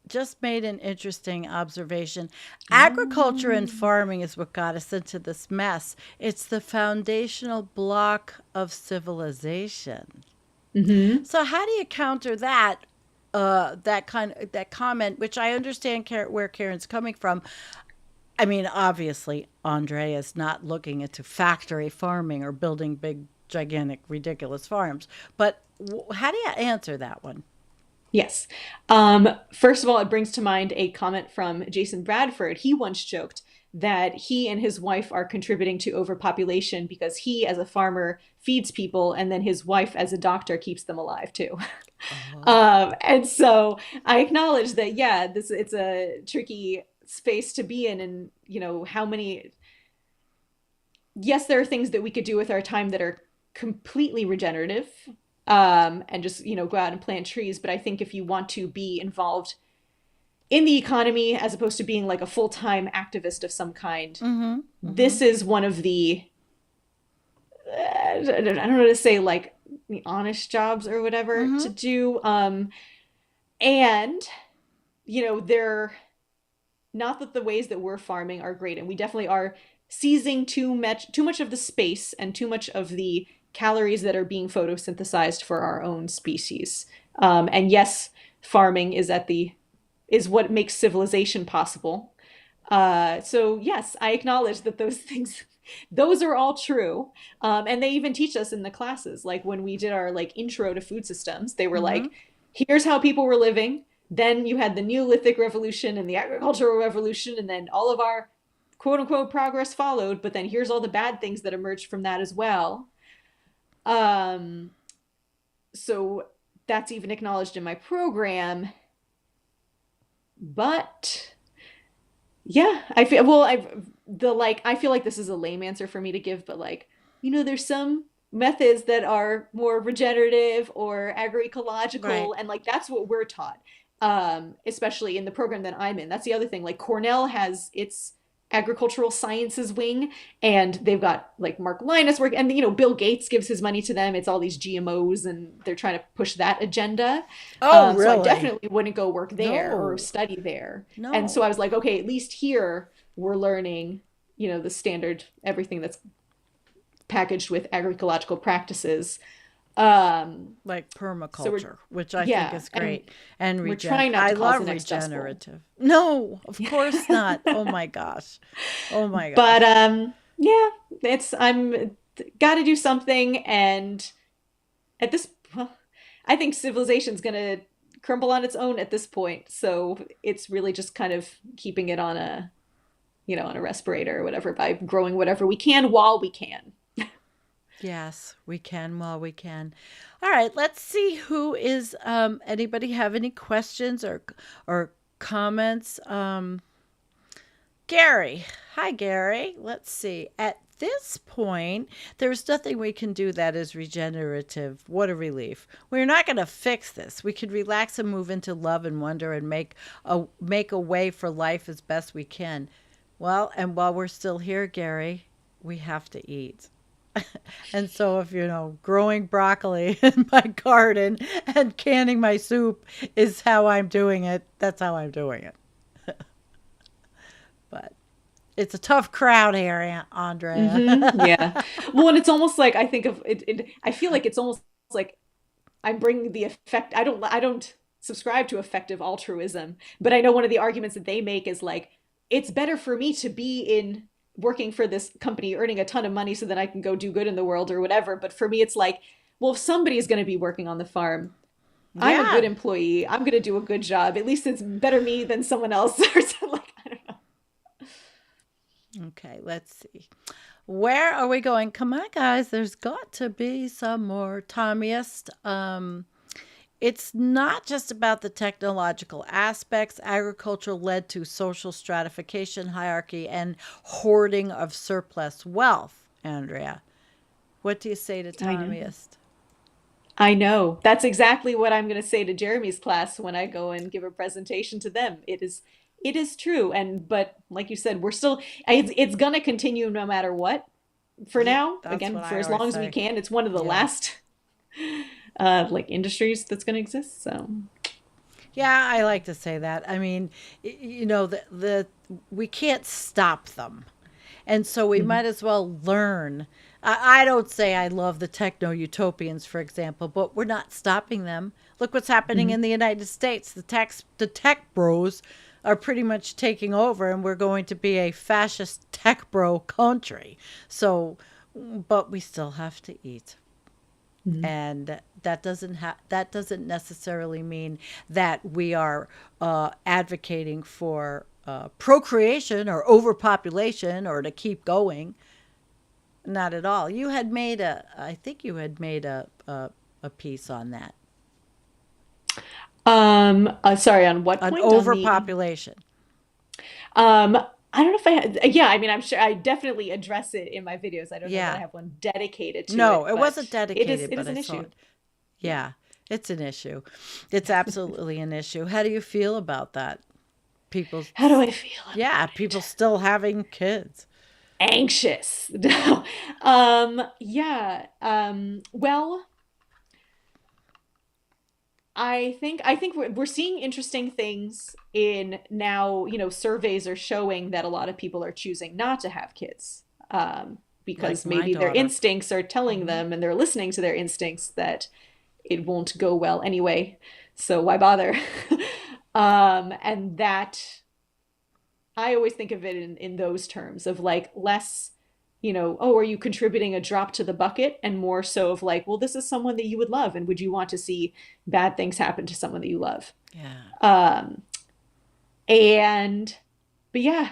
just made an interesting observation. Agriculture and Oh. farming is what got us into this mess. It's the foundational block of civilization. Mm-hmm. So how do you counter that? That comment, which I understand where Karen's coming from. I mean, obviously, Andrea is not looking into factory farming or building big, gigantic, ridiculous farms. But how do you answer that one? Yes. First of all, it brings to mind a comment from Jason Bradford. He once joked that he and his wife are contributing to overpopulation because he, as a farmer, feeds people, and then his wife, as a doctor, keeps them alive too. Oh, And so I acknowledge that, yeah, this it's a tricky space to be in, and how many. Yes, there are things that we could do with our time that are completely regenerative, and just go out and plant trees. But I think if you want to be involved in the economy as opposed to being like a full-time activist of some kind, mm-hmm, mm-hmm, this is one of the I don't know how to say, like the honest jobs or whatever mm-hmm. to do. And they're not that the ways that we're farming are great, and we definitely are seizing too much of the space and too much of the calories that are being photosynthesized for our own species. And yes, farming is what makes civilization possible. So yes, I acknowledge that those things, those are all true. And they even teach us in the classes, like when we did our like intro to food systems, they were Mm-hmm. like, here's how people were living. Then you had the Neolithic Revolution and the Agricultural Revolution, and then all of our quote unquote progress followed. But then here's all the bad things that emerged from that as well. Um, so that's even acknowledged in my program. But yeah, I feel well. I feel like this is a lame answer for me to give, but like there's some methods that are more regenerative or agroecological, Right. and like that's what we're taught, especially in the program that I'm in. That's the other thing. Like Cornell has its agricultural sciences wing, and they've got like Mark Linus work, and Bill Gates gives his money to them. It's all these GMOs, and they're trying to push that agenda. Oh, So I really? definitely wouldn't go work there or No, study there. And so no. I was like, okay, at least here we're learning, the standard, everything that's packaged with agroecological practices. Like So permaculture, which I think yeah, is and great. And we're trying not I to cause the love next dust bowl. regenerative. No, of course not. Oh my gosh. Oh my But gosh. yeah, I'm got to do something, and at this, well, I think civilization's gonna crumble on its own at this point. So it's really just kind of keeping it on a, on a respirator or whatever by growing whatever we can while we can. Yes, we can while we can. All right, let's see who is anybody have any questions or comments? Gary. Hi Gary. Let's see. At this point, there's nothing we can do that is regenerative. What a relief. We're not going to fix this. We could relax and move into love and wonder and make a way for life as best we can. Well, and while we're still here, Gary, we have to eat. And so if growing broccoli in my garden and canning my soup is how I'm doing it, that's how I'm doing it. But it's a tough crowd here, Aunt Andrea. Yeah. Well, and it's almost like I think of it, I feel like it's almost like I'm bringing the effect. I don't subscribe to effective altruism, but I know one of the arguments that they make is like it's better for me to be in working for this company earning a ton of money so that I can go do good in the world or whatever. But for me it's like, well, if somebody is going to be working on the farm, I'm a good Yeah. employee. I'm going to do a good job. At least it's better me than someone else or something like I don't know. Okay, let's see. Where are we going? Come on, guys. There's got to be some more Tommyist. It's not just about the technological aspects. Agriculture led to social stratification, hierarchy, and hoarding of surplus wealth. Andrea, what do you say to I know. Tommyist? I know. That's exactly what I'm going to say to Jeremy's class when I go and give a presentation to them. It is true. And but like you said, we're still it's going to continue no matter what. For Yeah, now, that's again, what for I as always long as we say. can, it's one of the Yeah. last like industries that's going to exist. So, Yeah, I like to say that. I mean, the we can't stop them. And so we mhm. might as well learn. I don't say I love the techno utopians, for example, but we're not stopping them. Look what's happening in Mhm. the United States. The tech bros are pretty much taking over, and we're going to be a fascist tech bro country. So, but we still have to eat, Mhm. and that doesn't necessarily mean that we are advocating for procreation or overpopulation or to keep going. Not at all. I think you had made a piece on that, Sorry, on what on point? On the overpopulation. um I don't know if I had, yeah, I mean, I'm sure I definitely address it in my videos. I don't know that I Yeah. have one dedicated to No, it, it but wasn't it is dedicated, it but is I an saw issue. it. Yeah. Yeah, it's an issue. It's absolutely an issue. How do you feel about that? People, How do I feel yeah, about people it? still having kids. Anxious. Yeah. Well, I think we're seeing interesting things in now, surveys are showing that a lot of people are choosing not to have kids. Like Because my maybe their daughter. instincts are telling Hmm. them and they're listening to their instincts that it won't go well anyway. So why bother? And that I always think of it in those terms of like less, oh, are you contributing a drop to the bucket? And more so of like, well, this is someone that you would love. And would you want to see bad things happen to someone that you love? Yeah. Um, and, but yeah,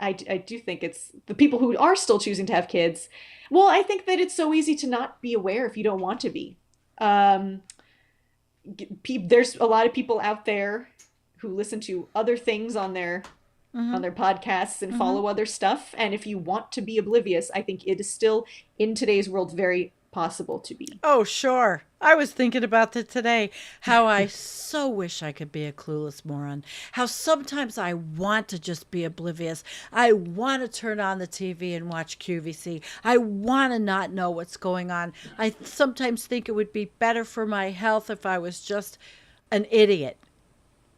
I, I do think it's the people who are still choosing to have kids. Well, I think that it's so easy to not be aware if you don't want to be. Um, there's a lot of people out there who listen to other things on Hmm. their podcasts and Hmm. follow other stuff. And if you want to be oblivious, I think it is still in today's world very possible to be. Oh, sure. I was thinking about that today. How I so wish I could be a clueless moron. How sometimes I want to just be oblivious. I want to turn on the TV and watch QVC. I want to not know what's going on. I sometimes think it would be better for my health if I was just an idiot.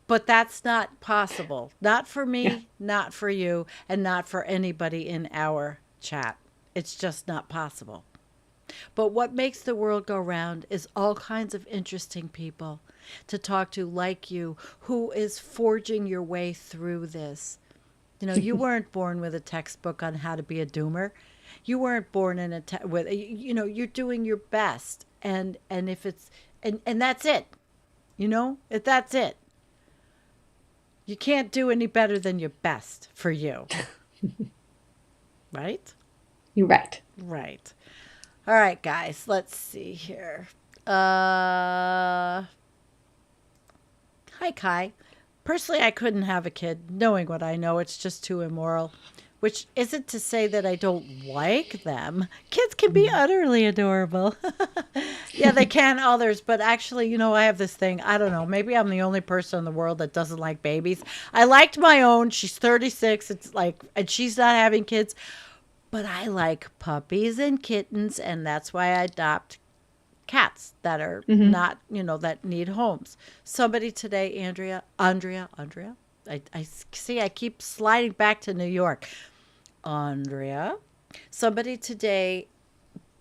But that's not possible. Not for Yeah. me, not for you, and not for anybody in our chat. It's just not possible. But what makes the world go round is all kinds of interesting people to talk to like you who is forging your way through this. You know, you weren't born with a textbook on how to be a doomer. You weren't born in a with you know, you're doing your best, and if it's and that's it. You know? If that's it. You can't do any better than your best for you. Right? You're right. Right. All right, guys, let's see here. Hi, Kai. Personally, I couldn't have a kid. Knowing what I know, it's just too immoral. Which isn't to say that I don't like them. Kids can be utterly adorable. Yeah, they can others, but actually, you know, I have this thing. I don't know. Maybe I'm the only person in the world that doesn't like babies. I liked my own. She's 36. It's like, and she's not having kids. But I like puppies and kittens, and that's why I adopt cats that are Hmm. not, you know, that need homes. Somebody today, Andrea, I see, I keep sliding back to New York. Andrea, somebody today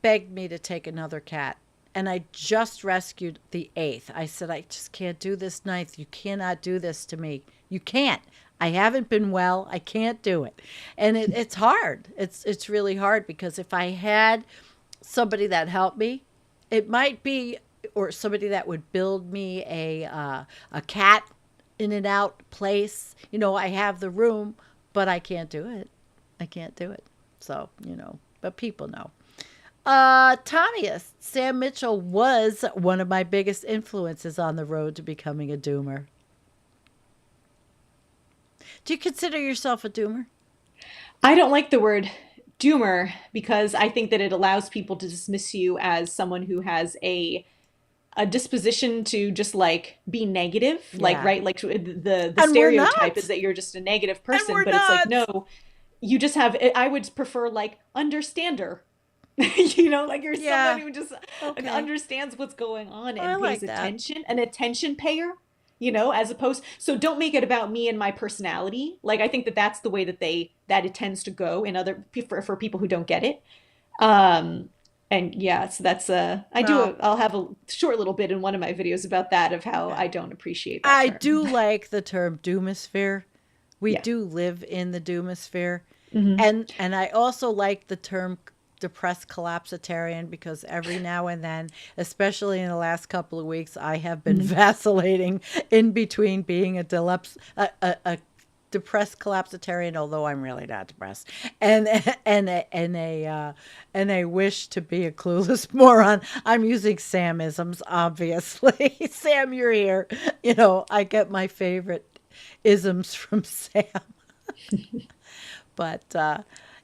begged me to take another cat, and I just rescued the eighth. I said, I just can't do this ninth. You cannot do this to me. You can't. I haven't been well. I can't do it. And it's hard. It's really hard because if I had somebody that helped me, it might be, or somebody that would build me a cat in and out place. You know, I have the room, but I can't do it. I can't do it. So, you know, but people know. Tommyist, Sam Mitchell was one of my biggest influences on the road to becoming a doomer. Do you consider yourself a doomer? I don't like the word doomer because I think that it allows people to dismiss you as someone who has a disposition to just like be negative, like Yeah. right, like the And we're stereotype is not. that you're just a negative And person, we're but it's like not. no, you just have. I would prefer like understander. You know, like you're someone Yeah. who just Okay. understands what's going on I and pays like that. attention, an attention payer, you know, as opposed, so don't make it about me and my personality. Like I think that that's the way that that it tends to go in other for people who don't get it. Um and yeah, so that's Well, I'll have a short little bit in one of my videos about that of how okay. I don't appreciate that I term. do like the term doomosphere. We Yeah. do live in the doomosphere. Hmm. And I also like the term depressed collapsitarian because every now and then, especially in the last couple of weeks, I have been Hmm. vacillating in between being a depressed collapsitarian, although I'm really not depressed, and and a wish to be a clueless moron. I'm using Samisms, obviously. Sam, you're here. You know, I get my favorite isms from Sam. But,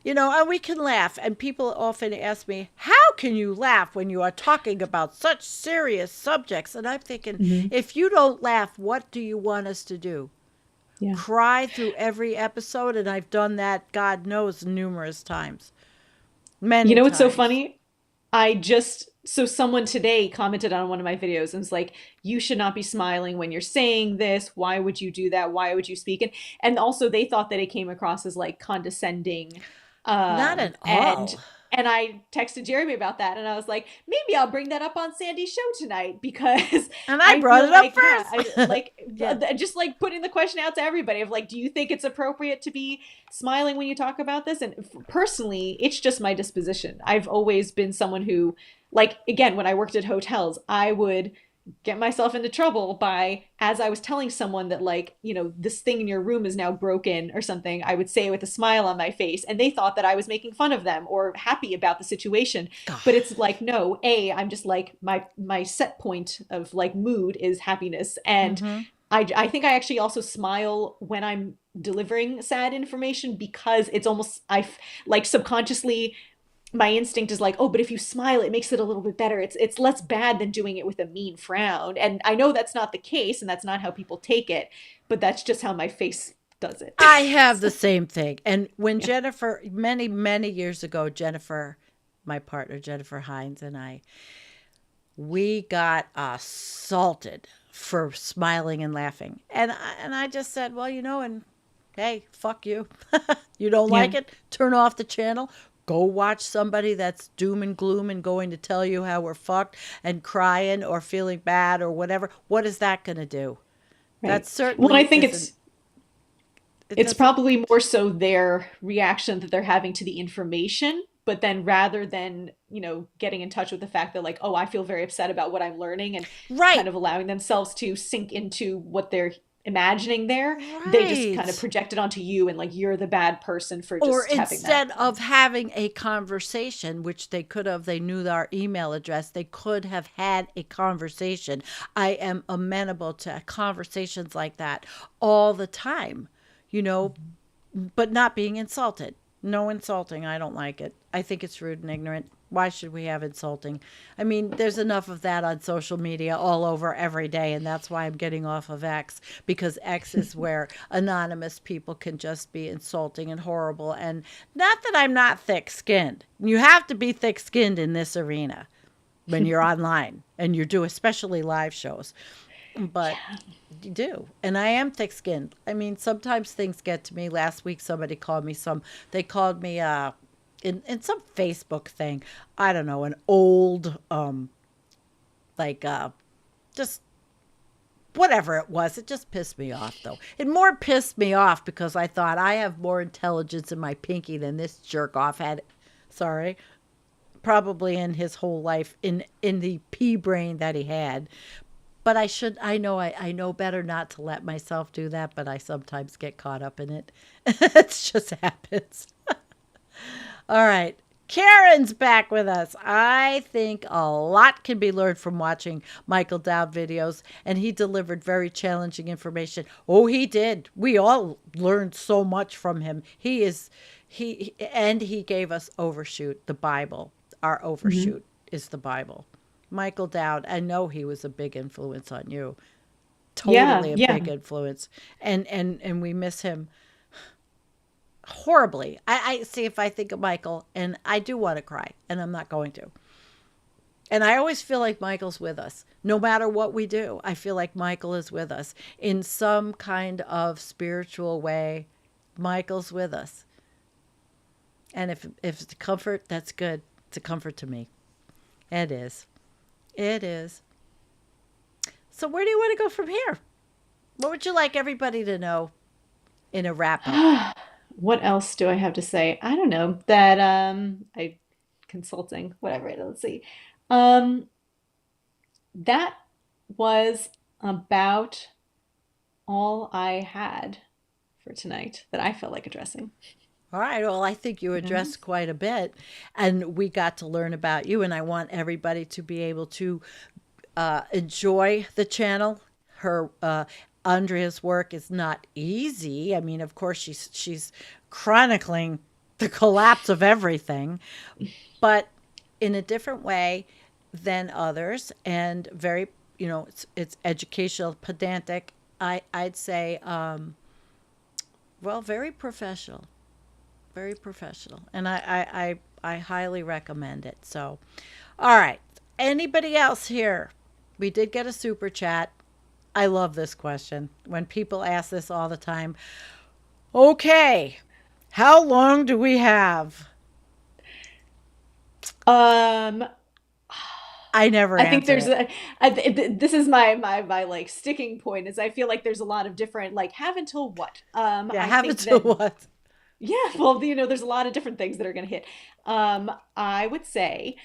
you know, and we can laugh. And people often ask me, how can you laugh when you are talking about such serious subjects? And I'm thinking, Hmm. if you don't laugh, what do you want us to do? Yeah. Cry through every episode? And I've done that, God knows, numerous times. You Many know what's so times. funny? I just, so someone today commented on one of my videos and was like, you should not be smiling when you're saying this. Why would you do that? Why would you speak? And also they thought that it came across as like condescending. Not at And all. I texted Jeremy about that and I was like, maybe I'll bring that up on Sandy's show tonight because And I I brought feel it up like, yeah, I first. like Yeah. just like putting the question out to everybody of like, do you think it's appropriate to be smiling when you talk about this? And personally, it's just my disposition. I've always been someone who, like, again, when I worked at hotels, I would get myself into trouble by, as I was telling someone that, like, you know, this thing in your room is now broken or something, I would say it with a smile on my face, and they thought that I was making fun of them or happy about the situation. But it's like, no, I'm just like, my set point of like mood is happiness. And Mm-hmm. I think I actually also smile when I'm delivering sad information because it's almost, like subconsciously my instinct is like, oh, but if you smile, it makes it a little bit better. It's less bad than doing it with a mean frown. And I know that's not the case, and that's not how people take it, but that's just how my face does it. I have the So, same thing. And when yeah. Jennifer, many, many years ago, Jennifer, my partner, Jennifer Hines, and I, we got assaulted for smiling and laughing. And I just said, well, and hey, fuck you. You don't Yeah. like it? Turn off the channel. Go watch somebody that's doom and gloom and going to tell you how we're fucked and crying or feeling bad or whatever. What is that going to do? That Right. Well, I certainly think isn't. It it's doesn't. probably more so their reaction that they're having to the information, but then rather than, getting in touch with the fact that like, oh, I feel very upset about what I'm learning and kind Right. of allowing themselves to sink into what they're imagining there, they just kind of Right. project it onto you and like you're the bad person for Or just having that. instead of having a conversation, which they could have, they knew our email address, they could have had a conversation. I am amenable to conversations like that all the time, you know, Mhm. but not being insulted. No insulting. I don't like it. I think it's rude and ignorant. Why should we have insulting? I mean, there's enough of that on social media all over every day, and that's why I'm getting off of X, because X is where anonymous people can just be insulting and horrible. And not that I'm not thick skinned. You have to be thick skinned in this arena when you're online and you do, especially live shows. But Yeah. you do. And I am thick skinned. I mean, sometimes things get to me. Last week, somebody called me they called me, in some Facebook thing, I don't know, an old, like, just whatever it was. It just pissed me off, though. It more pissed me off because I thought I have more intelligence in my pinky than this jerk off had. Sorry. Probably in his whole life, in the pea brain that he had. But I know better not to let myself do that, but I sometimes get caught up in it. It just happens. All right. Karen's back with us. I think a lot can be learned from watching Michael Dowd videos, and he delivered very challenging information. Oh, he did. We all learned so much from him. He gave us Overshoot, the Bible. Our Mhm. Overshoot is the Bible. Michael Dowd, I know he was a big influence on you. Yeah, Totally a yeah. big influence. And we miss him horribly. I see, if I think of Michael, and I do want to cry, and I'm not going to. And I always feel like Michael's with us. No matter what we do, I feel like Michael is with us in some kind of spiritual way. Michael's with us. And if it's a comfort, that's good. It's a comfort to me. It is. It is. So where do you want to go from here? What would you like everybody to know in a wrap up? What else do I have to say? I don't know. That I consulting, whatever. Let's see. Um that was about all I had for tonight that I felt like addressing. All right. Well, I think you Yeah. addressed quite a bit, and we got to learn about you. And I want everybody to be able to enjoy the channel. Her Andrea's work is not easy. I mean, of course, she's chronicling the collapse of everything, but in a different way than others, and very, it's educational, pedantic. I'd say, well, very professional, very professional, and I highly recommend it. So, all right, anybody else here? We did get a super chat. I love this question when people ask this all the time. Okay, how long do we have? Um, I never I think answer there's it. a, I, this is my like sticking point is I feel like there's a lot of different like have until what? Yeah, I have it think to that what? yeah, well, there's a lot of different things that are going to hit. I would say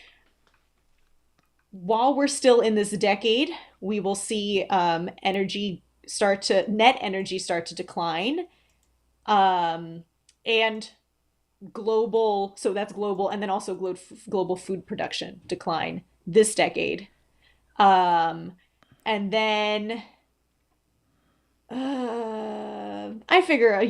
while we're still in this decade, we will see net energy start to decline. Um, and so that's global, and then also global food production decline this decade. Um, and then I figure,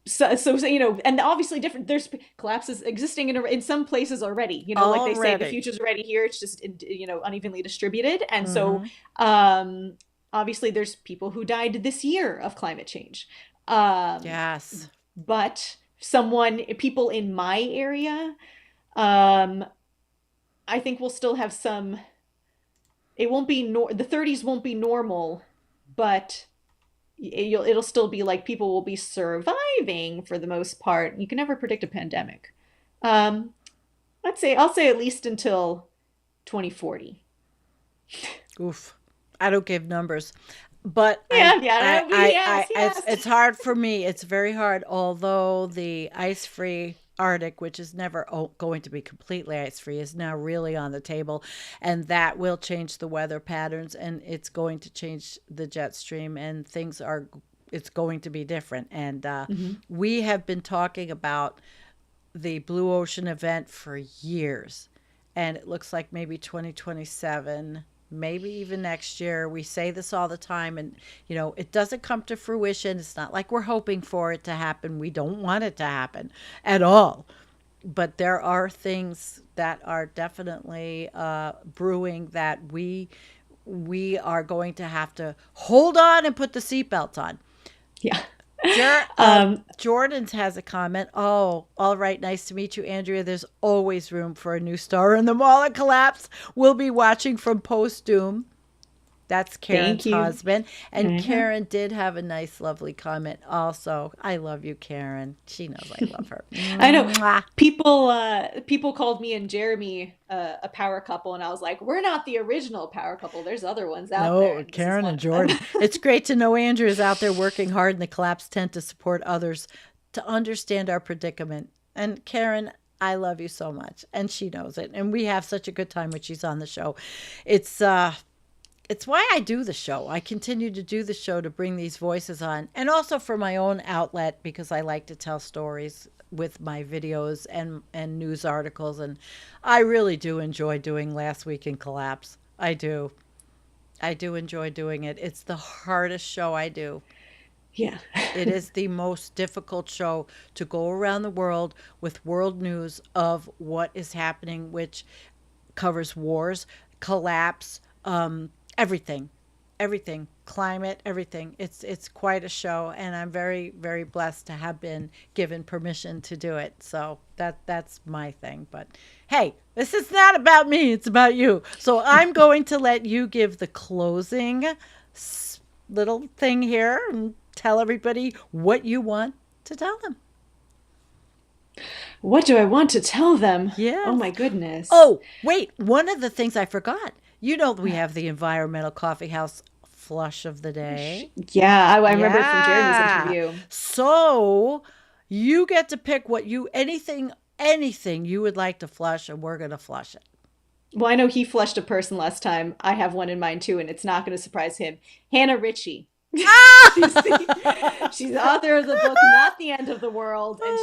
and obviously different. There's collapses existing in some places already. Like they say, the Already. future's already here. It's just unevenly distributed, and so Mm-hmm. um, obviously there's people who died this year of climate change. Um, Yes. but people in my area, um, I think we'll still have some. It won't be the 30s won't be normal, but it'll still be like people will be surviving for the most part. You can never predict a pandemic. Um, I'll say at least until 2040. Oof. I don't give numbers. But Yeah, yeah, yes, it's yes. hard for me. It's very hard. Although the ice-free Arctic, which is never going to be completely ice-free, is now really on the table, and that will change the weather patterns, and it's going to change the jet stream, and it's going to be different. And Hmm. we have been talking about the Blue Ocean event for years. And it looks like maybe 2027, maybe even next year. We say this all the time, and it doesn't come to fruition. It's not like we're hoping for it to happen. We don't want it to happen at all. But there are things that are definitely brewing that we are going to have to hold on and put the seatbelt on. Yeah. Jordan's has a comment. Oh, all right. Nice to meet you, Andrea. There's always room for a new star in the mall at collapse. We'll be watching from post doom. That's Thank Karen's you. husband. And Uh-huh. Karen did have a nice, lovely comment also. I love you, Karen. She knows I love her. I know Mwah. people called me and Jeremy a power couple, and I was like, we're not the original power couple. There's other ones out there, No, and this is Karen one and of them. Jordan. It's great to know Andrew is out there working hard in the collapse tent to support others to understand our predicament. And Karen, I love you so much, and she knows it. And we have such a good time when she's on the show. It's uh it's why I do the show. I continue to do the show to bring these voices on, and also for my own outlet because I like to tell stories with my videos and news articles, and I really do enjoy doing Last Week in Collapse. I do. I do enjoy doing it. It's the hardest show I do. Yeah. It is the most difficult show to go around the world with world news of what is happening, which covers wars, collapse, everything, everything, climate, everything. It's quite a show, and I'm very very blessed to have been given permission to do it. So that's my thing. But hey, this is not about me. It's about you. So I'm going to let you give the closing little thing here and tell everybody what you want to tell them. What do I want to tell them? Oh Yes. my goodness. Oh, wait. One of the things I forgot. We have the environmental coffee house flush of the day. Yeah, I remember from Jeremy's Yeah. interview. So you get to pick anything you would like to flush, and we're going to flush it. Well, I know he flushed a person last time. I have one in mind too, and it's not going to surprise him. Hannah Ritchie. she's she's the author of the book Not the End of the World, and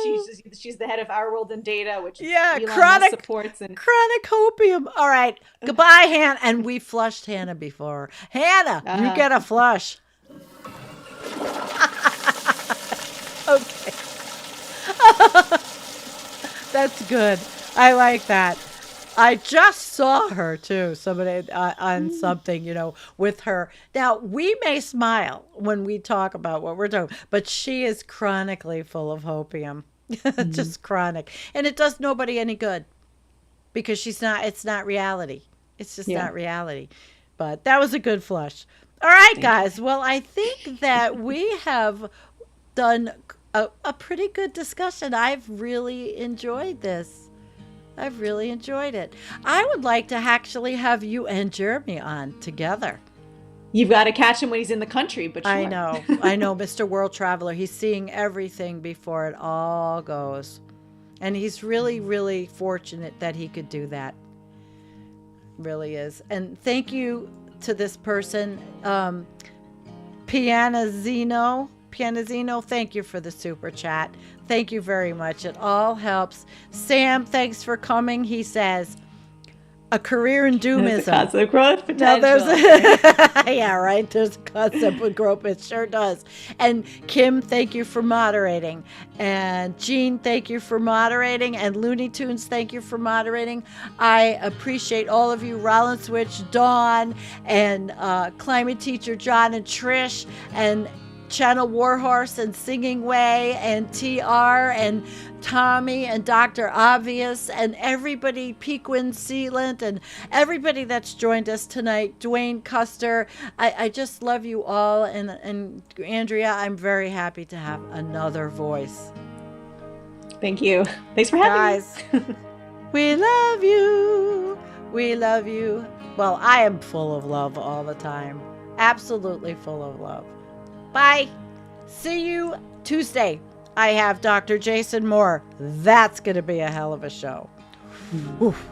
she's the head of Our World in Data, which Yeah, Elon Musk supports. And chronic hopium. All right. Goodbye, Hannah. And we flushed Hannah before. Hannah, you uh, get a flush. Okay. That's good. I like that. I just saw her too. Somebody on something, with her. Now we may smile when we talk about what we're doing, but she is chronically full of hopium, mm, just chronic, and it does nobody any good because she's not. It's not reality. It's just yeah, not reality. But that was a good flush. All right, thank you. guys. Well, I think that we have done a pretty good discussion. I've really enjoyed this. I've really enjoyed it. I would like to actually have you and Jeremy on together. You've got to catch him when he's in the country, but I sure. know. I know, Mr. World Traveler. He's seeing everything before it all goes. And he's really, really fortunate that he could do that. Really is. And thank you to this person, Pianazino, thank you for the super chat. Thank you very much. It all helps. Sam, thanks for coming. He says, A career in There's a doomism. concept of growth No, there's potential. yeah, right. There's a concept of growth. It sure does. And Kim, thank you for moderating. And Jean, thank you for moderating. And Looney Tunes, thank you for moderating. I appreciate all of you, Rollins Switch, Dawn, and Climate Teacher John and Trish, and Channel Warhorse and Singing Way and TR and Tommy and Dr. Obvious and everybody, Pequin Sealant, and everybody that's joined us tonight, Dwayne Custer. I just love you all. And Andrea, I'm very happy to have another voice. Thank you. Thanks for having Guys, me. we love you. We love you. Well, I am full of love all the time. Absolutely full of love. Bye. See you Tuesday. I have Dr. Jason Moore. That's going to be a hell of a show. Oof.